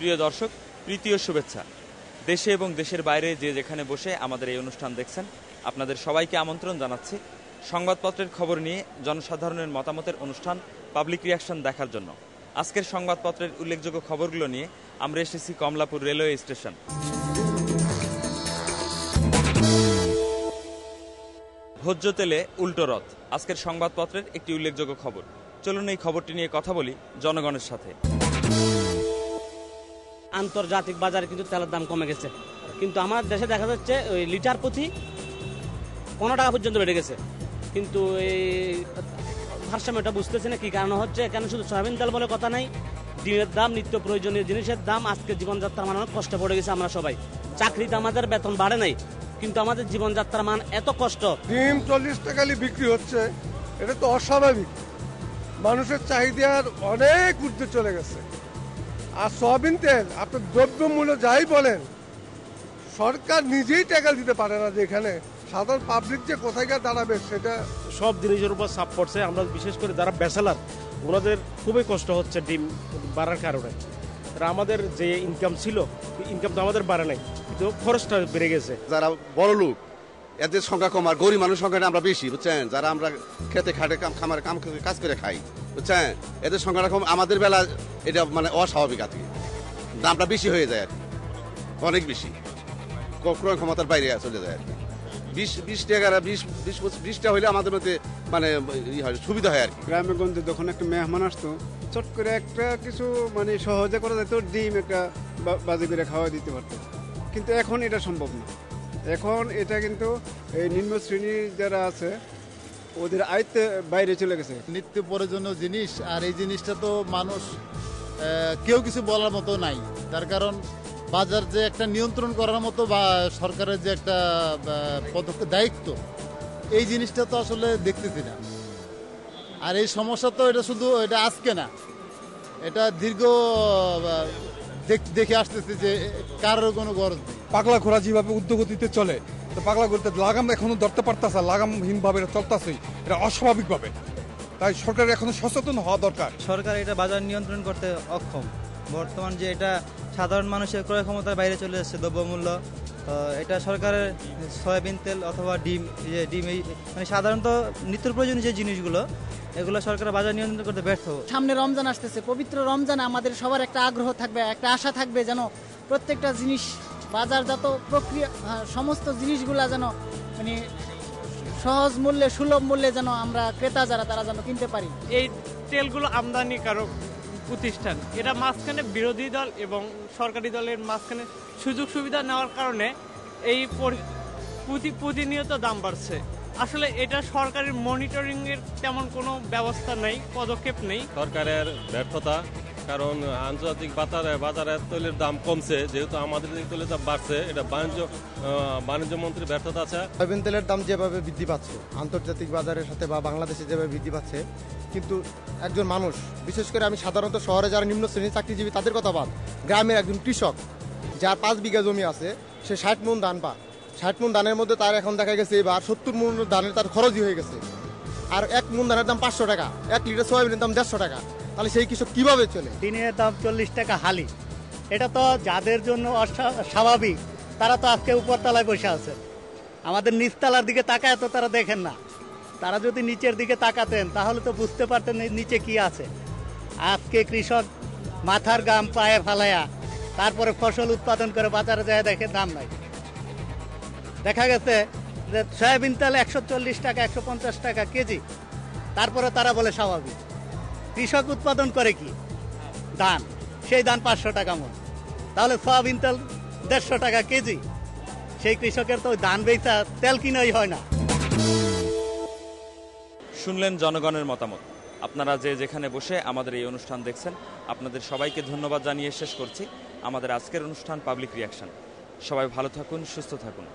প্রিয় দর্শক, প্রীতি ও শুভেচ্ছা। দেশে এবং দেশের বাইরে যে যেখানে বসে আমাদের এই অনুষ্ঠান দেখছেন, আপনাদের সবাইকে আমন্ত্রণ জানাচ্ছি সংবাদপত্রের খবর নিয়ে জনসাধারণের মতামতের অনুষ্ঠান পাবলিক রিয়াকশন দেখার জন্য। আজকের সংবাদপত্রের উল্লেখযোগ্য খবরগুলো নিয়ে আমরা এসেছি কমলাপুর রেলওয়ে স্টেশন। ভোজ্য তেলে উল্টো রথ আজকের সংবাদপত্রের একটি উল্লেখযোগ্য খবর। চলুন এই খবরটি নিয়ে কথা বলি জনগণের সাথে। আন্তর্জাতিক বাজারে কিন্তু তেলের দাম কমে গেছে, কিন্তু আমাদের দেশে দেখা যাচ্ছে ওই লিটার প্রতি 15 টাকা পর্যন্ত বেড়ে গেছে। কিন্তু এই ভারসাম্যটা বুঝতেছে না কি কারণ হচ্ছে। এখানে শুধু সয়াবিন তেল বলে কথা নাই, ডিমের দাম, নিত্য প্রয়োজনীয় জিনিসের দাম, আজকে জীবনযাত্রার মান অনেক কষ্ট পড়ে গেছে। আমরা সবাই চাকরিতে আমাদের বেতন বাড়ে নাই, কিন্তু আমাদের জীবনযাত্রার মান এত কষ্ট। ডিম 40 টাকালি বিক্রি হচ্ছে, এটা তো অস্বাভাবিক। মানুষের চাহিদার অনেক ঊর্ধ্বে চলে গেছে। আর সয়াবিন তেল আপনার দ্রব্যমূল্য যাই বলেন, সরকার নিজেই টাকা দিতে পারে না, যেখানে সাধারণ পাবলিক যে কোথায় গিয়ে দাঁড়াবে সেটা। সব জিনিসের উপর চাপ পড়ছে। আমরা বিশেষ করে যারা ব্যাচেলার, ওনাদের খুবই কষ্ট হচ্ছে ডিম বাড়ার কারণে। আমাদের যে ইনকাম ছিল, ইনকাম তো আমাদের বাড়ে নাই, কিন্তু খরচটা বেড়ে গেছে। যারা বড় লোক এদের সংখ্যা কম, আর গরিব মানুষের সংখ্যাটা আমরা বেশি, বুঝছেন। যারা আমরা খেতে খাটে খামারে কাজ করে খাই, বুঝছেন, এদের সংখ্যাটা কম। আমাদের বেলা এটা মানে অস্বাভাবিক আর কি, দামটা বেশি হয়ে যায় আর কি, অনেক বেশি, ক্রয় ক্ষমতার বাইরে চলে যায় আর কি। 20 টাকা 20টা হইলে আমাদের মধ্যে মানে সুবিধা হয় আর কি। গ্রামে গঞ্জে যখন একটা মেহমান আসতো, চট করে একটা কিছু মানে সহজে করা যেত, ডিম একটা বাজি করে খাওয়া দিতে পারতো। কিন্তু এখন এটা সম্ভব না। এখন এটা কিন্তু এই নিম্ন শ্রেণীর যারা আছে ওদের আয়ত্তে বাইরে চলে গেছে। নিত্য প্রয়োজনীয় জিনিস, আর এই জিনিসটা তো মানুষ কেউ কিছু বলার মতো নাই। তার কারণ বাজার যে একটা নিয়ন্ত্রণ করার মতো বা সরকারের যে একটা পদক্ষেপ দায়িত্ব, এই জিনিসটা তো আসলে দেখতেছি না। আর এই সমস্যা তো এটা শুধু এটা আজকে না, এটা দীর্ঘ দেখে আসতেছে যে কারোর কোনো গরজ নেই। পাগলা ঘোড়া যেভাবে উদ্যোগতিতে চলে, তো পাগলা ঘোড়াতে লাগাম এখনো ধরতে পারতেছে, লাগামহীন ভাবে এটা চলতেছেই, এটা অস্বাভাবিক ভাবে। তাই সরকার এখনো সচেতন হওয়া দরকার। সরকার এটা বাজার নিয়ন্ত্রণ করতে অক্ষম। বর্তমান যে এটা সাধারণ মানুষের ক্রয় ক্ষমতার বাইরে চলে যাচ্ছে দ্রব্যমূল্য, এটা সরকারের সয়াবিন তেল অথবা ডিম এই মানে সাধারণত নিত্য প্রয়োজনীয় যে জিনিসগুলো, এগুলো সরকার বাজার নিয়ন্ত্রণ করতে ব্যর্থ। সামনে রমজান আসতেছে, পবিত্র রমজান, আমাদের সবার একটা আগ্রহ থাকবে, একটা আশা থাকবে যেন প্রত্যেকটা জিনিস বাজারজাত প্রক্রিয়া, সমস্ত জিনিসগুলা যেন মানে সহজ মূল্যে, সুলভ মূল্যে যেন আমরা ক্রেতা যারা তারা যেন কিনতে পারি। এই তেলগুলো আমদানিকারক প্রতিষ্ঠান, এটা মাঝখানে বিরোধী দল এবং সরকারি দলের মাঝখানে সুযোগ সুবিধা নেওয়ার কারণে এই প্রতিনিয়ত দাম বাড়ছে। আসলে এটা সরকারের মনিটরিং এর তেমন কোনো ব্যবস্থা নেই, পদক্ষেপ নেই। সরকারের ব্যর্থতা, কারণ আন্তর্জাতিক বাজারে তৈলের দাম কমছে, যেহেতু আমাদের তৈলের দাম বাড়ছে, এটা বাণিজ্য মন্ত্রীর ব্যর্থতা আছে। সয়াবিন তেলের দাম যেভাবে বৃদ্ধি পাচ্ছে আন্তর্জাতিক বাজারের সাথে বা বাংলাদেশে যেভাবে বৃদ্ধি পাচ্ছে, কিন্তু একজন মানুষ, বিশেষ করে আমি সাধারণত শহরে যারা নিম্ন শ্রেণীর চাকরিজীবী তাদের কথা বাদ, গ্রামের একজন কৃষক যার 5 বিঘা জমি আছে, সে 60 মণ ধান পায়। 60 মণ ধানের মধ্যে তার এখন দেখা গেছে এবার 70 মণ ধানের তার খরচই হয়ে গেছে। আর 1 মণ ধানের দাম 500 টাকা, 1 লিটার সয়াবিনের দাম 150 টাকা। তাহলে সেই কৃষক কিভাবে চলে? দিনের দাম 40 টাকা হালি, এটা তো যাদের জন্য স্বাভাবিক, তারা তো আজকে উপরতলায় বসে আছে। আমাদের নিচতলার দিকে তাকায় তো তারা দেখেন না। তারা যদি নিচের দিকে তাকাতেন তাহলে তো বুঝতে পারতেন নিচে কি আছে। আজকে কৃষক মাথার গাম পায়ে ফালায়া তারপরে ফসল উৎপাদন করে বাজারে যায়, দেখে দাম নাই। দেখা গেছে যে সয়াবিন তেল 140 টাকা 150 টাকা কেজি, তারপরে তারা বলে স্বাভাবিক। কৃষক উৎপাদন করে কি ধান, সেই ধান 500 টাকা মণ, তাহলে সয়াবিন তেল 150 টাকা কেজি। সেই কৃষকের তো ধান বেচা তেল কিনাই হয় না। শুনলেন জনগণের মতামত। আপনারা যে যেখানে বসে আমাদের এই অনুষ্ঠান দেখছেন, আপনাদের সবাইকে ধন্যবাদ জানিয়ে শেষ করছি আমাদের আজকের অনুষ্ঠান পাবলিক রিয়াকশন। সবাই ভালো থাকুন, সুস্থ থাকুন।